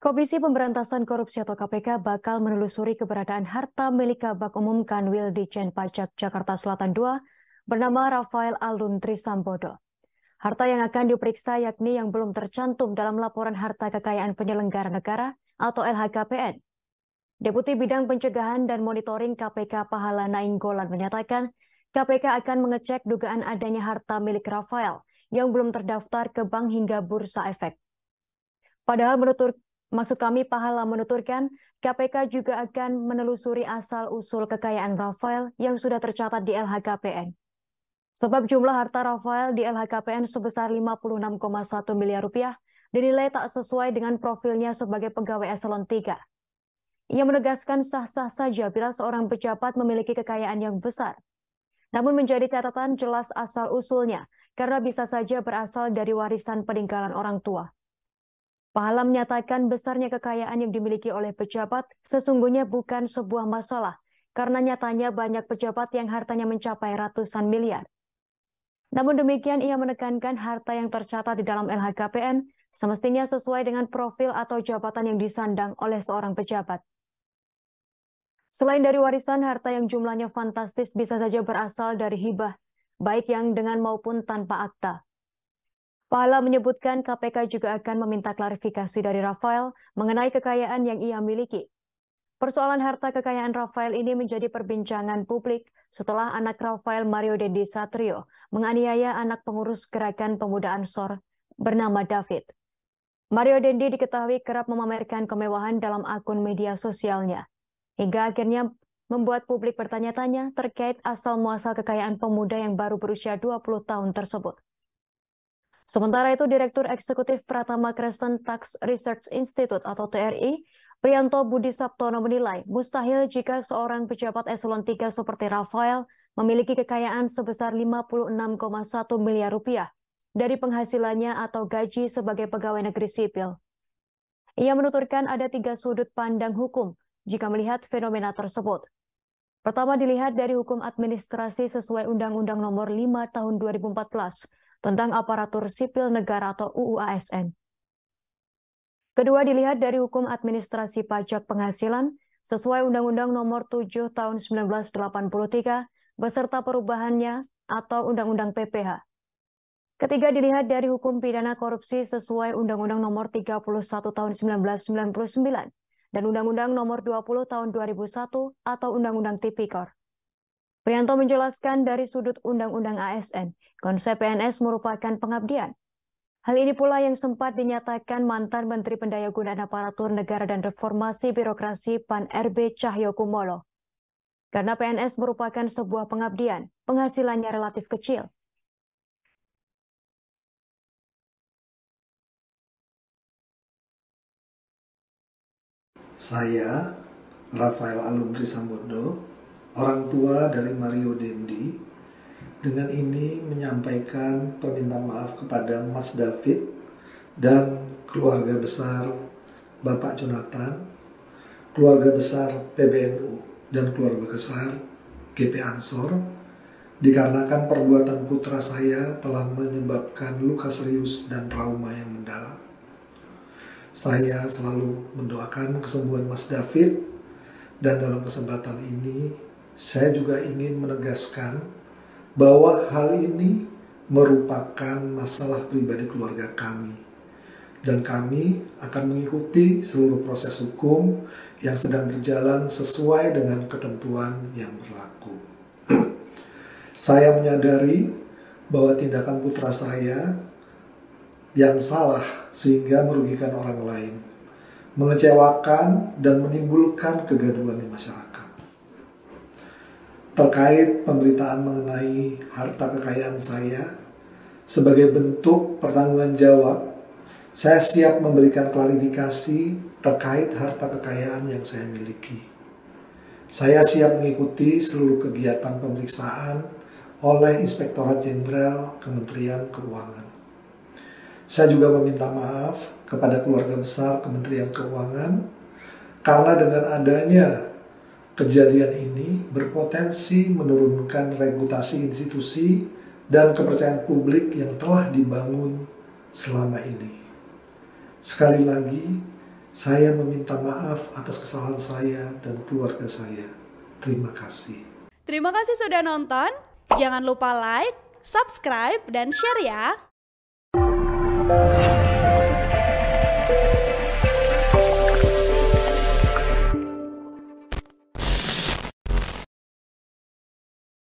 Komisi Pemberantasan Korupsi atau KPK bakal menelusuri keberadaan harta milik Kabag Umum Kanwil Ditjen Pajak Jakarta Selatan II bernama Rafael Alun Trisambodo. Harta yang akan diperiksa yakni yang belum tercantum dalam laporan harta kekayaan penyelenggara negara atau LHKPN. Deputi Bidang Pencegahan dan Monitoring KPK Pahala Nainggolan menyatakan KPK akan mengecek dugaan adanya harta milik Rafael yang belum terdaftar ke bank hingga bursa efek. Padahal maksud kami Pahala menuturkan, KPK juga akan menelusuri asal-usul kekayaan Rafael yang sudah tercatat di LHKPN. Sebab jumlah harta Rafael di LHKPN sebesar 56,1 miliar rupiah dinilai tak sesuai dengan profilnya sebagai pegawai eselon 3. Ia menegaskan sah-sah saja bila seorang pejabat memiliki kekayaan yang besar. Namun menjadi catatan jelas asal-usulnya karena bisa saja berasal dari warisan peninggalan orang tua. Pahala menyatakan besarnya kekayaan yang dimiliki oleh pejabat sesungguhnya bukan sebuah masalah, karena nyatanya banyak pejabat yang hartanya mencapai ratusan miliar. Namun demikian ia menekankan harta yang tercatat di dalam LHKPN semestinya sesuai dengan profil atau jabatan yang disandang oleh seorang pejabat. Selain dari warisan, harta yang jumlahnya fantastis bisa saja berasal dari hibah, baik yang dengan maupun tanpa akta. Pahala menyebutkan KPK juga akan meminta klarifikasi dari Rafael mengenai kekayaan yang ia miliki. Persoalan harta kekayaan Rafael ini menjadi perbincangan publik setelah anak Rafael Mario Dendi Satrio menganiaya anak pengurus Gerakan Pemuda Ansor bernama David. Mario Dendi diketahui kerap memamerkan kemewahan dalam akun media sosialnya, hingga akhirnya membuat publik bertanya-tanya terkait asal-muasal kekayaan pemuda yang baru berusia 20 tahun tersebut. Sementara itu, Direktur Eksekutif Pratama Crescent Tax Research Institute atau TRI, Priyanto Budi Saptono menilai mustahil jika seorang pejabat eselon 3 seperti Rafael memiliki kekayaan sebesar 56,1 miliar rupiah dari penghasilannya atau gaji sebagai pegawai negeri sipil. Ia menuturkan ada 3 sudut pandang hukum jika melihat fenomena tersebut. Pertama dilihat dari hukum administrasi sesuai Undang-Undang Nomor 5 Tahun 2014 tentang aparatur sipil negara atau UU ASN. Kedua dilihat dari hukum administrasi pajak penghasilan sesuai Undang-Undang Nomor 7 Tahun 1983 beserta perubahannya atau Undang-Undang PPH. Ketiga dilihat dari hukum pidana korupsi sesuai Undang-Undang Nomor 31 Tahun 1999 dan Undang-Undang Nomor 20 Tahun 2001 atau Undang-Undang Tipikor. Priyanto menjelaskan dari sudut Undang-Undang ASN, konsep PNS merupakan pengabdian. Hal ini pula yang sempat dinyatakan mantan Menteri Pendayagunaan Aparatur Negara dan Reformasi Birokrasi PAN RB Cahyokumolo. Karena PNS merupakan sebuah pengabdian, penghasilannya relatif kecil. Saya, Rafael Alun Trisambodo, orang tua dari Mario Dendi, dengan ini menyampaikan permintaan maaf kepada Mas David dan keluarga besar Bapak Jonathan, keluarga besar PBNU, dan keluarga besar GP Ansor, dikarenakan perbuatan putra saya telah menyebabkan luka serius dan trauma yang mendalam. Saya selalu mendoakan kesembuhan Mas David, dan dalam kesempatan ini saya juga ingin menegaskan bahwa hal ini merupakan masalah pribadi keluarga kami, dan kami akan mengikuti seluruh proses hukum yang sedang berjalan sesuai dengan ketentuan yang berlaku. Saya menyadari bahwa tindakan putra saya yang salah sehingga merugikan orang lain, mengecewakan dan menimbulkan kegaduhan di masyarakat. Terkait pemberitaan mengenai harta kekayaan saya, sebagai bentuk pertanggungan jawab, saya siap memberikan klarifikasi terkait harta kekayaan yang saya miliki. Saya siap mengikuti seluruh kegiatan pemeriksaan oleh Inspektorat Jenderal Kementerian Keuangan. Saya juga meminta maaf kepada keluarga besar Kementerian Keuangan karena dengan adanya kejadian ini berpotensi menurunkan reputasi institusi dan kepercayaan publik yang telah dibangun selama ini. Sekali lagi, Saya meminta maaf atas kesalahan saya dan keluarga saya. Terima kasih. Terima kasih sudah nonton. Jangan lupa like, subscribe, dan share ya.